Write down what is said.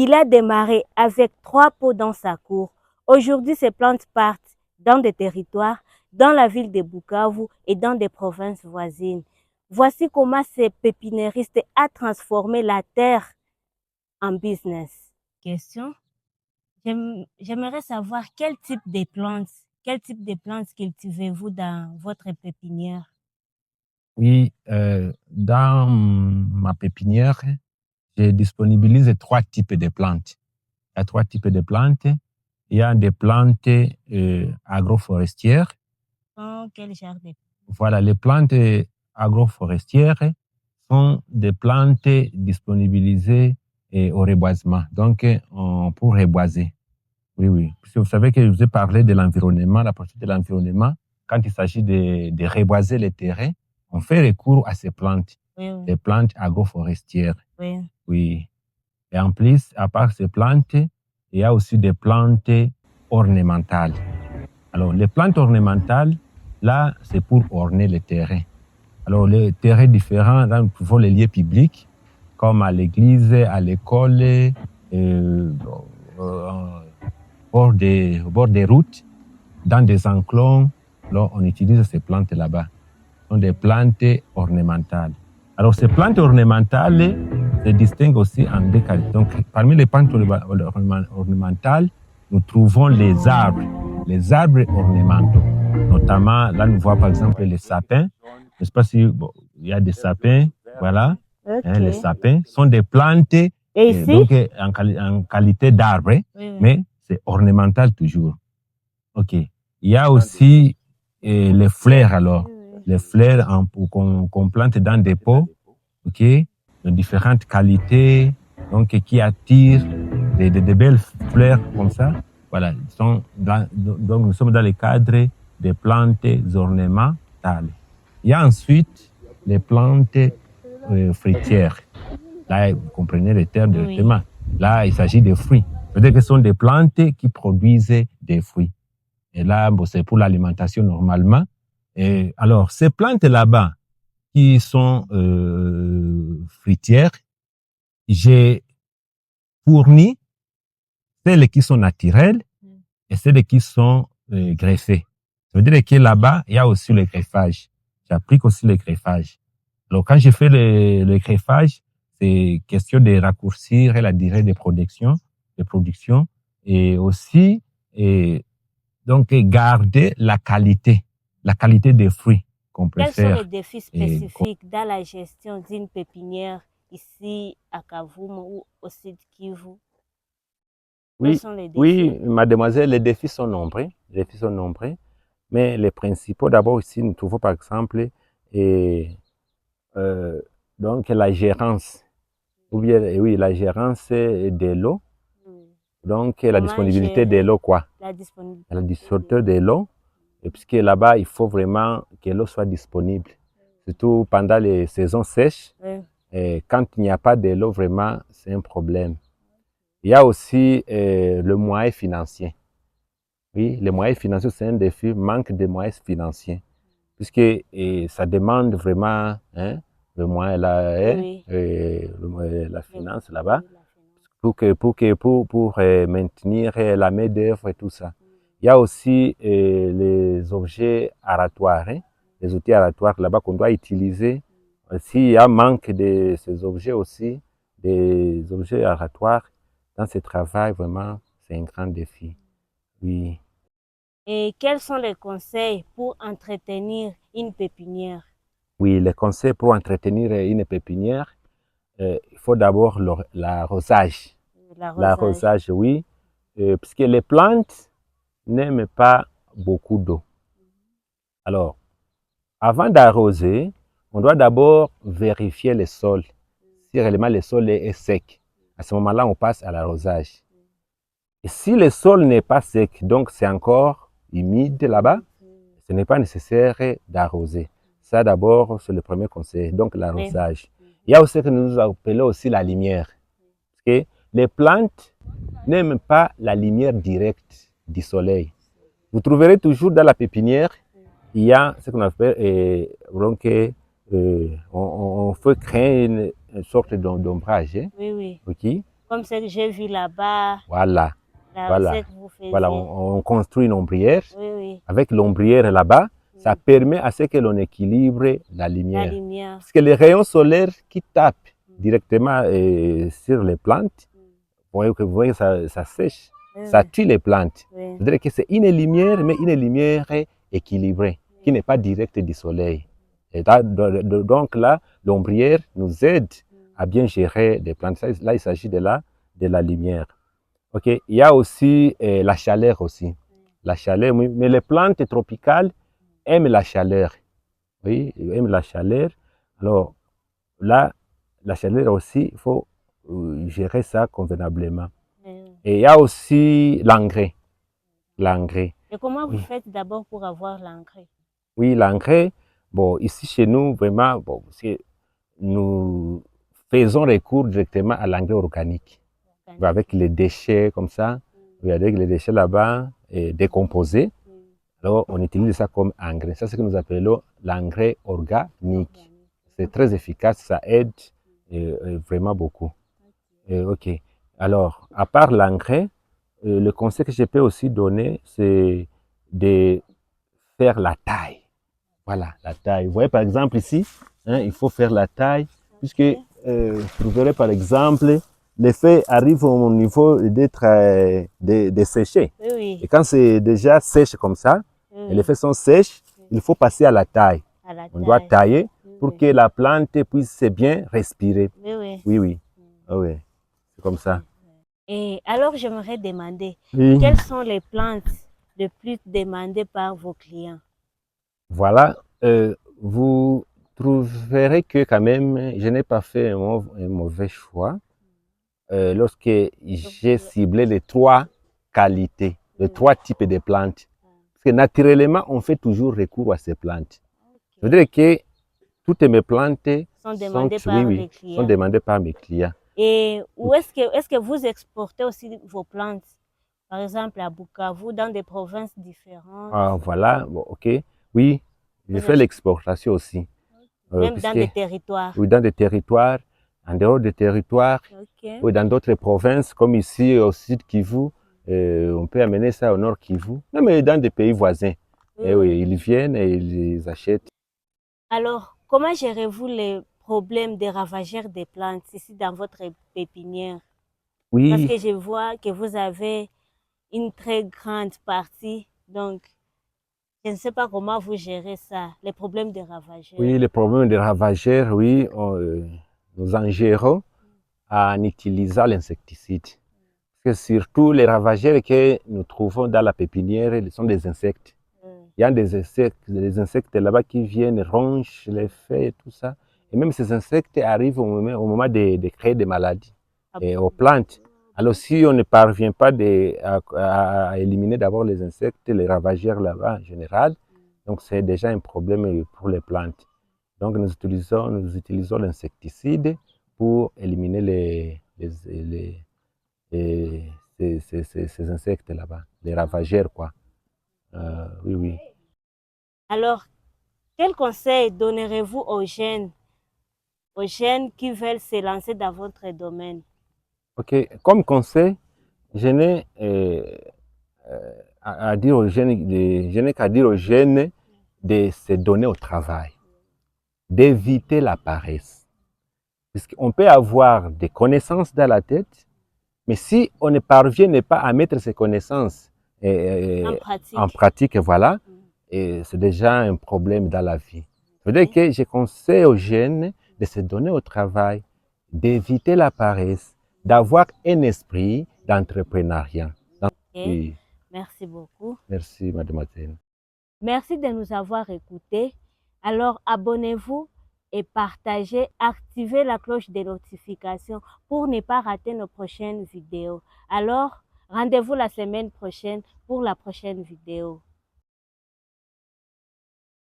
Il a démarré avec 3 pots dans sa cour. Aujourd'hui, ces plantes partent dans des territoires, dans la ville de Bukavu et dans des provinces voisines. Voici comment ce pépiniériste a transformé la terre en business. Question. J'aimerais savoir quel type de plantes cultivez-vous dans votre pépinière? Oui, dans ma pépinière, je disponibilise 3 types de plantes. Il y a 3 types de plantes. Il y a des plantes agroforestières. Oh, quel genre de... Voilà, les plantes agroforestières sont des plantes disponibilisées au reboisement, donc pour reboiser. Oui, oui. Parce que vous savez que je vous ai parlé de l'environnement, la politique de l'environnement. Quand il s'agit de reboiser les terrains, on fait recours à ces plantes, Oui, oui. les plantes agroforestières. Oui. Oui. Et en plus, à part ces plantes, il y a aussi des plantes ornementales. Alors, les plantes ornementales, là, c'est pour orner les terrains. Alors, les terrains différents, là, nous trouvons les lieux publics, comme à l'église, à l'école, au bord des routes, dans des enclos. Là, on utilise ces plantes là-bas. Ce sont des plantes ornementales. Alors, ces plantes ornementales se distinguent aussi en 2 qualités. Donc, parmi les plantes ornementales, nous trouvons les arbres ornementaux. Notamment, là, nous voyons par exemple les sapins. Je ne sais pas si il y a des sapins, voilà. Ok. Les sapins sont des plantes Et ici? donc en qualité d'arbre, Oui, oui. mais c'est ornemental toujours. OK. Il y a aussi les fleurs alors. Les fleurs qu'on plante dans des pots, OK, de différentes qualités, donc qui attirent de belles fleurs comme ça. Voilà, donc nous sommes dans le cadre des plantes ornementales. Il y a ensuite les plantes fruitières. Là, vous comprenez les termes directement. Oui. Là, il s'agit de fruits. C'est-à-dire que ce sont des plantes qui produisent des fruits. Et là, bon, c'est pour l'alimentation normalement. Et alors, ces plantes là-bas qui sont fruitières, j'ai fourni celles qui sont naturelles et celles qui sont greffées. Ça veut dire que là-bas, il y a aussi le greffage. J'applique aussi le greffage. Alors, quand je fais le greffage, c'est question de raccourcir la durée de production et aussi donc garder la qualité des fruits qu'on Quels sont les préfère. défis spécifiques dans la gestion d'une pépinière ici à Kavumu ou au Sud Kivu? Quels sont les défis? Oui, mademoiselle, les défis sont nombreux. Mais les principaux, d'abord ici, nous trouvons par exemple donc la gérance, ou bien oui, la gérance de l'eau, donc la disponibilité de l'eau, quoi. La disponibilité La disponibilité de l'eau, et puisque là-bas, il faut vraiment que l'eau soit disponible, surtout pendant les saisons sèches. Et quand il n'y a pas de l'eau, vraiment, c'est un problème. Il y a aussi le moyen financier. Oui, les moyens financiers, c'est un défi, manque de moyens financiers. Puisque ça demande vraiment le moyen, la finance là-bas, pour maintenir la main-d'œuvre et tout ça. Il y a aussi les objets aratoires, les outils aratoires là-bas qu'on doit utiliser. S'il y a manque de ces objets aussi, des objets aratoires, dans ce travail, vraiment, c'est un grand défi. Oui. Et quels sont les conseils pour entretenir une pépinière? Oui, les conseils pour entretenir une pépinière, il faut d'abord l'arrosage. L'arrosage, oui, puisque les plantes n'aiment pas beaucoup d'eau. Alors, avant d'arroser, on doit d'abord vérifier le sol. Si réellement le sol est sec, à ce moment-là, on passe à l'arrosage. Et si le sol n'est pas sec, donc c'est encore humide là-bas, ce n'est pas nécessaire d'arroser. Ça, d'abord, c'est le premier conseil, donc l'arrosage. Il y a aussi ce que nous appelons aussi la lumière. Parce que les plantes n'aiment pas la lumière directe du soleil. Vous trouverez toujours dans la pépinière, il y a ce qu'on appelle, donc, on fait créer une sorte d'ombrage. Oui, oui. Okay? Comme ce que j'ai vu là-bas. Voilà. Voilà. Ce que vous faisiez. Voilà, on construit une ombrière. Oui, oui. Avec l'ombrière là-bas, ça permet à ce que l'on équilibre la lumière. La lumière. Parce que les rayons solaires qui tapent directement sur les plantes, vous voyez ça sèche, ça tue les plantes. C'est-à-dire que c'est une lumière, mais une lumière équilibrée, qui n'est pas directe du soleil. Et là, donc là, l'ombrière nous aide à bien gérer les plantes. Là, il s'agit de la lumière. Okay. Il y a aussi la chaleur aussi. La chaleur, mais les plantes tropicales aiment la chaleur. Oui, ils aiment la chaleur. Alors là, la chaleur aussi, il faut gérer ça convenablement. Et il y a aussi l'engrais. L'engrais. Et comment vous faites d'abord pour avoir l'engrais? Oui, l'engrais, bon, ici chez nous, vraiment, bon, nous faisons recours directement à l'engrais organique. Avec les déchets comme ça, avec les déchets là-bas décomposés. Alors, on utilise ça comme engrais. Ça, c'est ce que nous appelons l'engrais organique. C'est très efficace, ça aide vraiment beaucoup. OK. Alors, à part l'engrais, le conseil que je peux aussi donner, c'est de faire la taille. Voilà, la taille. Vous voyez, par exemple, ici, hein, il faut faire la taille, puisque vous verrez, par exemple, les feuilles arrivent au niveau d'être desséchées. Oui. Et quand c'est déjà sèche comme ça, et les feuilles sont sèches, il faut passer à la taille. On doit tailler pour que la plante puisse bien respirer. Oui. Oui. C'est comme ça. Et alors, j'aimerais demander, quelles sont les plantes les plus demandées par vos clients? Voilà. Vous trouverez que quand même, je n'ai pas fait un mauvais choix lorsque j'ai ciblé les 3 qualités, les 3 types de plantes. Parce que naturellement, on fait toujours recours à ces plantes. Je veux dire que toutes mes plantes sont demandées par les clients. Sont demandées par mes clients. Et où est-ce que vous exportez aussi vos plantes? Par exemple, à Bukavu, dans des provinces différentes. Ah, voilà, bon, OK. Oui, je fais l'exportation aussi. Même dans des territoires. Oui, dans des territoires, en dehors des territoires, ou dans d'autres provinces, comme ici au sud Kivu, on peut amener ça au nord Kivu, même dans des pays voisins. Et oui, ils viennent et ils achètent. Alors, comment gérez-vous les problèmes des ravageurs des plantes ici dans votre pépinière? Oui. Parce que je vois que vous avez une très grande partie, donc je ne sais pas comment vous gérez ça, les problèmes des ravageurs. Oui, les problèmes des ravageurs, oui, nous en gérons en utilisant l'insecticide. Parce que surtout les ravageurs que nous trouvons dans la pépinière, ils sont des insectes. Il y a des insectes là-bas qui viennent, rongent les feuilles et tout ça. Et même ces insectes arrivent au moment de créer des maladies aux plantes. Alors si on ne parvient pas à éliminer d'abord les insectes, les ravageurs là-bas en général, donc c'est déjà un problème pour les plantes. Donc nous utilisons l'insecticide pour éliminer ces insectes là-bas, les ravageurs quoi. Oui. Alors, quel conseil donnerez-vous aux jeunes qui veulent se lancer dans votre domaine? OK. Comme conseil, je n'ai à dire aux jeunes, je n'ai qu'à dire aux jeunes de se donner au travail, d'éviter la paresse. Parce qu'on peut avoir des connaissances dans la tête, mais si on ne parvient pas à mettre ces connaissances en pratique, voilà, c'est déjà un problème dans la vie. Ça veut dire que je conseille aux jeunes de se donner au travail, d'éviter la paresse, d'avoir un esprit d'entrepreneuriat. Oui. Merci beaucoup. Merci, mademoiselle. Merci de nous avoir écoutés. Alors, abonnez-vous et partagez, activez la cloche de notification pour ne pas rater nos prochaines vidéos. Alors, rendez-vous la semaine prochaine pour la prochaine vidéo.